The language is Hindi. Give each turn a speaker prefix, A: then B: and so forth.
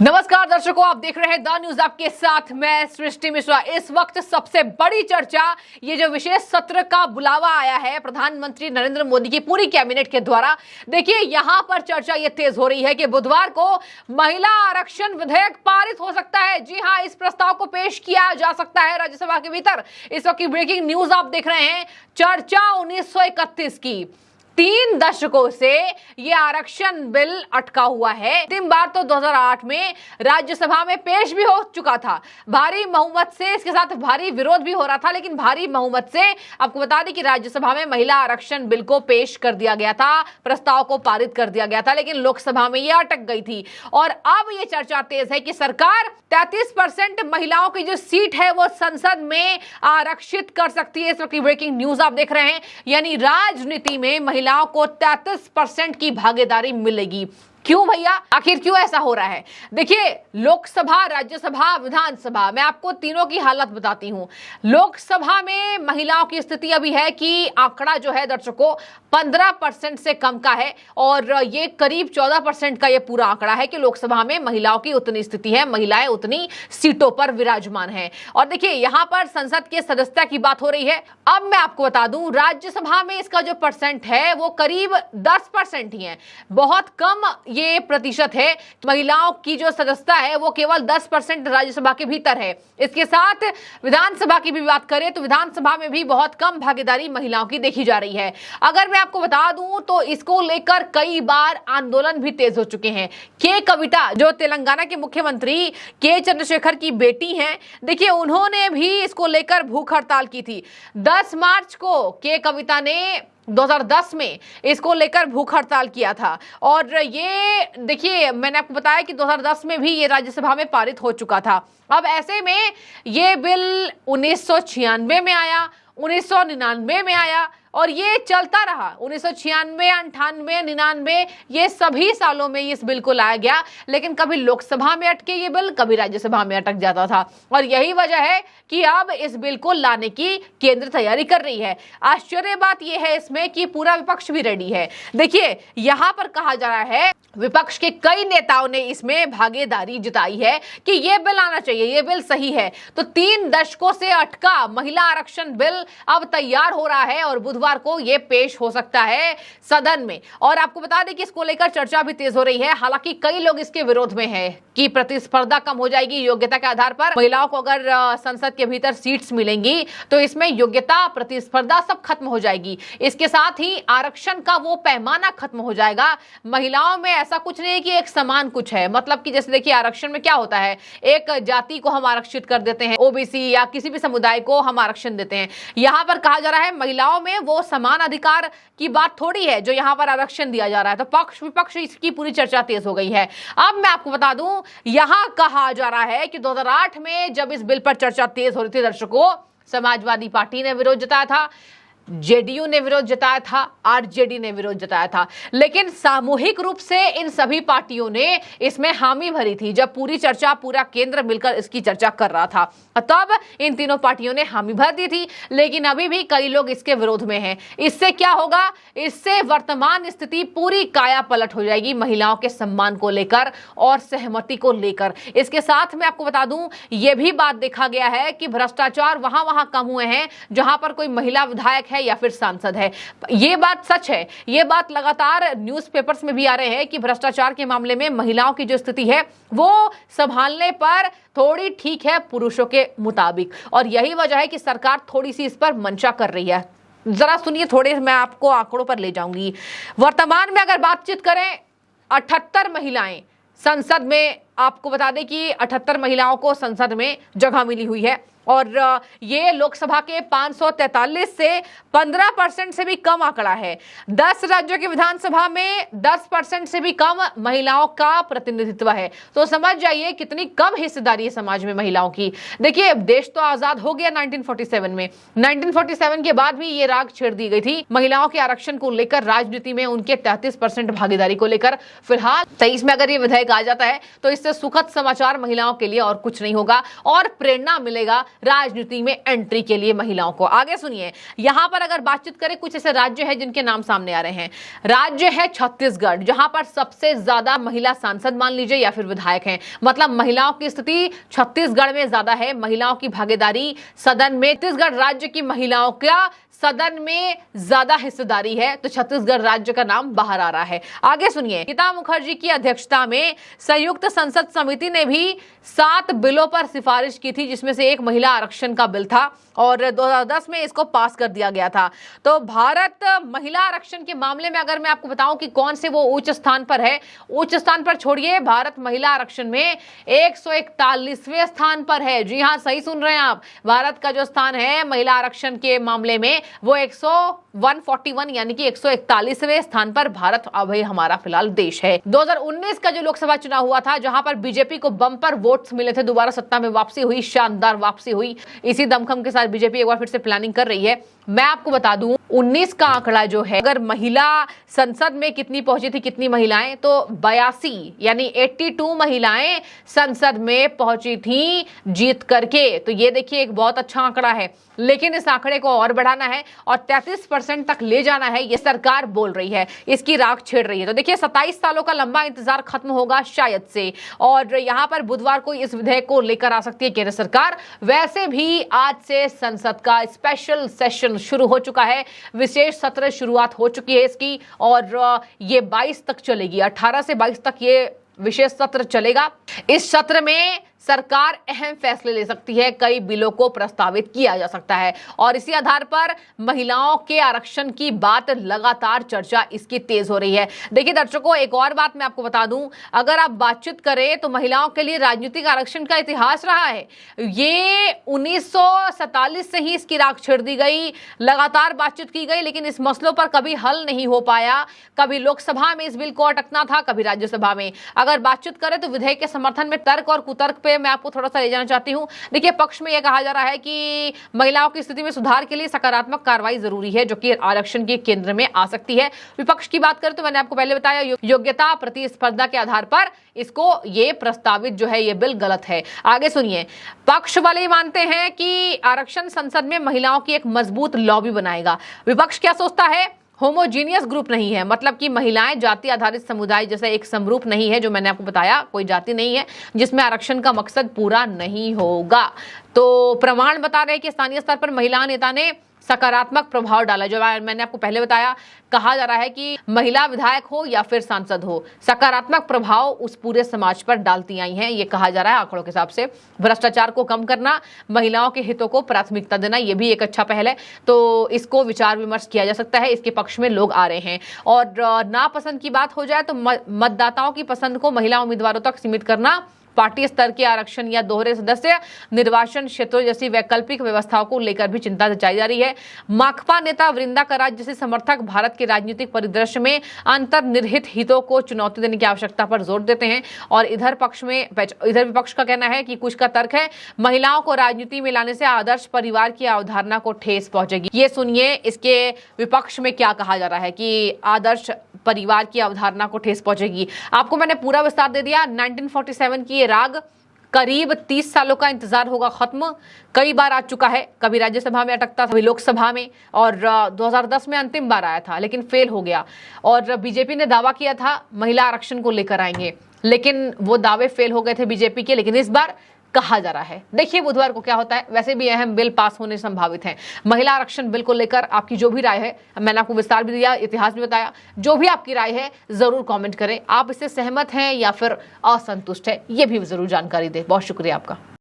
A: नमस्कार दर्शकों, आप देख रहे हैं द न्यूज, आपके साथ मैं सृष्टि मिश्रा। इस वक्त सबसे बड़ी चर्चा ये जो विशेष सत्र का बुलावा आया है प्रधानमंत्री नरेंद्र मोदी की पूरी कैबिनेट के द्वारा। देखिए यहां पर चर्चा ये तेज हो रही है कि बुधवार को महिला आरक्षण विधेयक पारित हो सकता है। जी हां, इस प्रस्ताव को पेश किया जा सकता है राज्यसभा के भीतर। इस वक्त की ब्रेकिंग न्यूज आप देख रहे हैं। चर्चा 1931 की 3 दशकों से ये आरक्षण बिल अटका हुआ है। अंतिम बार तो 2008 में राज्यसभा में पेश भी हो चुका था भारी बहुमत से। इसके साथ भारी विरोध भी हो रहा था, लेकिन भारी बहुमत से आपको बता दें कि राज्यसभा में महिला आरक्षण बिल को पेश कर दिया गया था, प्रस्ताव को पारित कर दिया गया था, लेकिन लोकसभा में ये अटक गई थी। और अब ये चर्चा तेज है कि सरकार 33% महिलाओं की जो सीट है वो संसद में आरक्षित कर सकती है। इस वक्त की ब्रेकिंग न्यूज आप देख रहे हैं, यानी राजनीति में महिलाओं को 33% की भागीदारी मिलेगी। क्यों भैया, आखिर क्यों ऐसा हो रहा है? देखिए, लोकसभा, राज्यसभा, विधानसभा, मैं आपको तीनों की हालत बताती हूं। लोकसभा में महिलाओं की स्थिति अभी है कि आंकड़ा जो है दर्शकों 15% से कम का है, और ये करीब 14% का ये पूरा आंकड़ा है कि लोकसभा में महिलाओं की उतनी स्थिति है, महिलाएं उतनी सीटों पर विराजमान हैं। और देखिए यहां पर संसद के सदस्यता की बात हो रही है। अब मैं आपको बता दूं, राज्यसभा में इसका जो परसेंट है वो करीब 10% ही है, बहुत कम ये प्रतिशत है। महिलाओं की जो सदस्यता है वो केवल 10% राज्यसभा के भीतर है। इसके साथ विधानसभा की भी बात करें तो विधानसभा में भी बहुत कम भागीदारी महिलाओं की देखी जा रही है। अगर मैं आपको बता दूं तो इसको लेकर कई बार आंदोलन भी तेज हो चुके हैं। के कविता, जो तेलंगाना के मुख्यमंत्री के चंद्रशेखर की बेटी हैं, देखिए उन्होंने भी इसको लेकर भूख हड़ताल की थी। 10 मार्च को के कविता ने 2010 में इसको लेकर भूख हड़ताल किया था। और ये देखिए, मैंने आपको बताया कि 2010 में भी ये राज्यसभा में पारित हो चुका था। अब ऐसे में ये बिल 1996 में आया, 1999 में आया, और ये चलता रहा। 1996, 98, 99 ये सभी सालों में इस बिल को लाया गया, लेकिन कभी लोकसभा में अटके ये बिल, कभी राज्यसभा में अटक जाता था। और यही वजह है कि अब इस बिल को लाने की केंद्र तैयारी कर रही है। आश्चर्य बात यह है इसमें कि पूरा विपक्ष भी रेडी है। देखिए यहां पर कहा जा रहा है, विपक्ष के कई नेताओं ने इसमें भागीदारी जताई है कि यह बिल आना चाहिए, यह बिल सही है। तो 3 दशकों से अटका महिला आरक्षण बिल अब तैयार हो रहा है और बुधवार को यह पेश हो सकता है सदन में। और आपको बता दें कि इसको लेकर चर्चा भी तेज हो रही है। हालांकि कई लोग इसके विरोध में हैं कि प्रतिस्पर्धा कम हो जाएगी योग्यता के आधार पर। महिलाओं को अगर संसद के भीतर सीट्स मिलेंगी तो इसमें योग्यता, प्रतिस्पर्धा सब खत्म हो जाएगी। इसके साथ ही आरक्षण का वो पैमाना खत्म हो जाएगा। महिलाओं में ऐसा कुछ नहीं है कि एक समान कुछ है, मतलब कि जैसे देखिए आरक्षण में क्या होता है, एक जाति को हम आरक्षित कर देते हैं, ओबीसी या किसी भी समुदाय को हम आरक्षण देते हैं। यहां पर कहा जा रहा है महिलाओं में वो समान अधिकार की बात थोड़ी है जो यहां पर आरक्षण दिया जा रहा है। तो पक्ष विपक्ष इसकी पूरी चर्चा तेज हो गई है। अब मैं आपको बता दूं, यहां कहा जा रहा है कि 2008 में जब इस बिल पर चर्चा तेज हो रही थी दर्शकों, समाजवादी पार्टी ने विरोध जताया था, जेडीयू ने विरोध जताया था, आरजेडी ने विरोध जताया था, लेकिन सामूहिक रूप से इन सभी पार्टियों ने इसमें हामी भरी थी। जब पूरी चर्चा, पूरा केंद्र मिलकर इसकी चर्चा कर रहा था, तब इन तीनों पार्टियों ने हामी भर दी थी, लेकिन अभी भी कई लोग इसके विरोध में हैं। इससे क्या होगा? इससे वर्तमान स्थिति पूरी काया पलट हो जाएगी महिलाओं के सम्मान को लेकर और सहमति को लेकर। इसके साथ मैं आपको बता दूं, यह भी बात देखा गया है कि भ्रष्टाचार वहां कम हुए हैं जहां पर कोई महिला विधायक है या फिर सांसद है। ये बात सच है, ये बात लगातार न्यूज़पेपर्स में भी आ रहे हैं कि भ्रष्टाचार के मामले में महिलाओं की जो स्थिति है वो संभालने पर थोड़ी ठीक है पुरुषों के मुताबिक। और यही वजह है कि सरकार थोड़ी सी इस पर मंशा कर रही है। जरा सुनिए, थोड़े मैं आपको आंकड़ों पर ले जाऊंगी। वर्तमान में अगर बातचीत करें, 78 महिलाएं संसद में, आपको बता दें कि 78 महिलाओं को संसद में जगह मिली हुई है। और ये लोकसभा के 543 से 15% से भी कम आंकड़ा है। 10 राज्यों की विधानसभा में 10% से भी कम महिलाओं का प्रतिनिधित्व है। तो समझ जाइए कितनी कम हिस्सेदारी है समाज में महिलाओं की। देखिए, देश तो आजाद हो गया 1947 में। 1947 के बाद भी ये राग छेड़ दी गई थी महिलाओं के आरक्षण को लेकर, राजनीति में उनके 33% भागीदारी को लेकर। फिलहाल 23 में अगर ये विधेयक आ जाता है तो इससे सुखद समाचार महिलाओं के लिए और कुछ नहीं होगा, और प्रेरणा मिलेगा राजनीति में एंट्री के लिए महिलाओं को। आगे सुनिए, यहां पर अगर बातचीत करें कुछ ऐसे राज्य हैं जिनके नाम सामने आ रहे हैं। राज्य है छत्तीसगढ़, जहां पर सबसे ज्यादा महिला सांसद मान लीजिए या फिर विधायक हैं। मतलब महिलाओं की स्थिति छत्तीसगढ़ में ज्यादा है, महिलाओं की भागीदारी सदन में, छत्तीसगढ़ राज्य की महिलाओं का सदन में ज्यादा हिस्सेदारी है, तो छत्तीसगढ़ राज्य का नाम बाहर आ रहा है। आगे सुनिए, गीता मुखर्जी की अध्यक्षता में संयुक्त संसद समिति ने भी 7 बिलों पर सिफारिश की थी, जिसमें से एक महिला आरक्षण का बिल था और 2010 में इसको पास कर दिया गया था। तो भारत महिला आरक्षण के मामले में अगर मैं आपको बताऊं कि कौन से वो उच्च स्थान पर है, उच्च स्थान पर छोड़िए, भारत महिला आरक्षण में 141वें स्थान पर है। जी हां, सही सुन रहे हैं आप, भारत का जो स्थान है महिला आरक्षण के मामले में वो 141 यानी कि 141वें स्थान पर भारत अभी हमारा फिलहाल देश है। 2019 का जो लोकसभा चुनाव हुआ था, जहां पर बीजेपी को बम्पर वोट्स मिले थे, दोबारा सत्ता में वापसी हुई, शानदार वापसी हुई। इसी दमखम के साथ बीजेपी एक बार फिर से प्लानिंग कर रही है। मैं आपको बता दूं 19 का आंकड़ा जो है, अगर महिला संसद में कितनी पहुंची थी, कितनी महिलाएं, तो 82 यानी 82 महिलाएं संसद में पहुंची थी जीत करके। तो ये देखिए एक बहुत अच्छा आंकड़ा है, लेकिन इस आंकड़े को और बढ़ाना है और 33% तक ले जाना है, ये सरकार बोल रही है, इसकी राख छेड़ रही है। तो देखिए 27 सालों का लंबा इंतजार खत्म होगा शायद से, और यहां पर बुधवार को इस विधेयक को लेकर आ सकती है केंद्र सरकार। वैसे भी आज से संसद का स्पेशल सेशन शुरू हो चुका है, विशेष सत्र शुरुआत हो चुकी है इसकी, और ये 22 तक चलेगी, 18 से 22 तक ये विशेष सत्र चलेगा। इस सत्र में सरकार अहम फैसले ले सकती है, कई बिलों को प्रस्तावित किया जा सकता है, और इसी आधार पर महिलाओं के आरक्षण की बात लगातार चर्चा इसकी तेज हो रही है। देखिए दर्शकों, एक और बात मैं आपको बता दूं, अगर आप बातचीत करें तो महिलाओं के लिए राजनीतिक आरक्षण का इतिहास रहा है। ये 1947 से ही इसकी राख छेड़ दी गई, लगातार बातचीत की गई, लेकिन इस मसलों पर कभी हल नहीं हो पाया। कभी लोकसभा में इस बिल को अटकना था, कभी राज्यसभा में। अगर बातचीत करें तो विधेयक के समर्थन में तर्क और कुतर्क पे मैं आपको थोड़ा सा ले जाना चाहती हूं। देखिए, पक्ष में यह कहा जा रहा है कि महिलाओं की स्थिति में सुधार के लिए सकारात्मक कार्रवाई जरूरी है, जो कि आरक्षण के केंद्र में आ सकती है। विपक्ष की बात करें तो मैंने आपको पहले बताया, योग्यता प्रतिस्पर्धा के आधार पर इसको ये प्रस्तावित जो है ये बिल गलत है। आगे सुनिए, पक्ष वाले मानते हैं कि आरक्षण संसद में महिलाओं की एक मजबूत लॉबी बनाएगा। विपक्ष क्या सोचता है, होमोजीनियस ग्रुप नहीं है, मतलब कि महिलाएं जाति आधारित समुदाय जैसा एक समरूप नहीं है, जो मैंने आपको बताया, कोई जाति नहीं है जिसमें आरक्षण का मकसद पूरा नहीं होगा। तो प्रमाण बता रहे हैं कि स्थानीय स्तर पर महिला नेता ने सकारात्मक प्रभाव डाला। जो मैंने आपको पहले बताया, कहा जा रहा है कि महिला विधायक हो या फिर सांसद हो, सकारात्मक प्रभाव उस पूरे समाज पर डालती आई हैं, ये कहा जा रहा है आंकड़ों के हिसाब से। भ्रष्टाचार को कम करना, महिलाओं के हितों को प्राथमिकता देना, ये भी एक अच्छा पहल है। तो इसको विचार विमर्श किया जा सकता है, इसके पक्ष में लोग आ रहे हैं। और नापसंद की बात हो जाए तो मतदाताओं की पसंद को महिला उम्मीदवारों तक सीमित करना, पार्टी स्तर के आरक्षण या दोहरे सदस्य निर्वाचन क्षेत्रों जैसी वैकल्पिक व्यवस्थाओं को लेकर भी चिंता जताई जा रही है। माकपा नेता वृंदा कराज जैसे समर्थक भारत के राजनीतिक परिदृश्य में अंतर्निहित हितों को चुनौती देने की आवश्यकता पर जोर देते हैं, और इधर विपक्ष का कहना है कि कुछ का तर्क है, महिलाओं को राजनीति में लाने से आदर्श परिवार की अवधारणा को ठेस पहुंचेगी। ये सुनिए, इसके विपक्ष में क्या कहा जा रहा है कि आदर्श परिवार की अवधारणा को ठेस पहुंचेगी। आपको मैंने पूरा विस्तार दे दिया। 1947 की ये राग करीब 30 सालों का इंतजार होगा खत्म। कई बार आ चुका है, कभी राज्यसभा में अटकता था, कभी लोकसभा में, और 2010 में अंतिम बार आया था लेकिन फेल हो गया। और बीजेपी ने दावा किया था महिला आरक्षण को लेकर आएंगे, लेकिन वो दावे फेल हो गए थे बीजेपी के। लेकिन इस बार कहा जा रहा है, देखिए बुधवार को क्या होता है। वैसे भी अहम बिल पास होने संभावित हैं। महिला आरक्षण बिल को लेकर आपकी जो भी राय है, मैंने आपको विस्तार भी दिया, इतिहास भी बताया, जो भी आपकी राय है जरूर कमेंट करें। आप इससे सहमत हैं या फिर असंतुष्ट है, ये भी जरूर जानकारी दें। बहुत शुक्रिया आपका।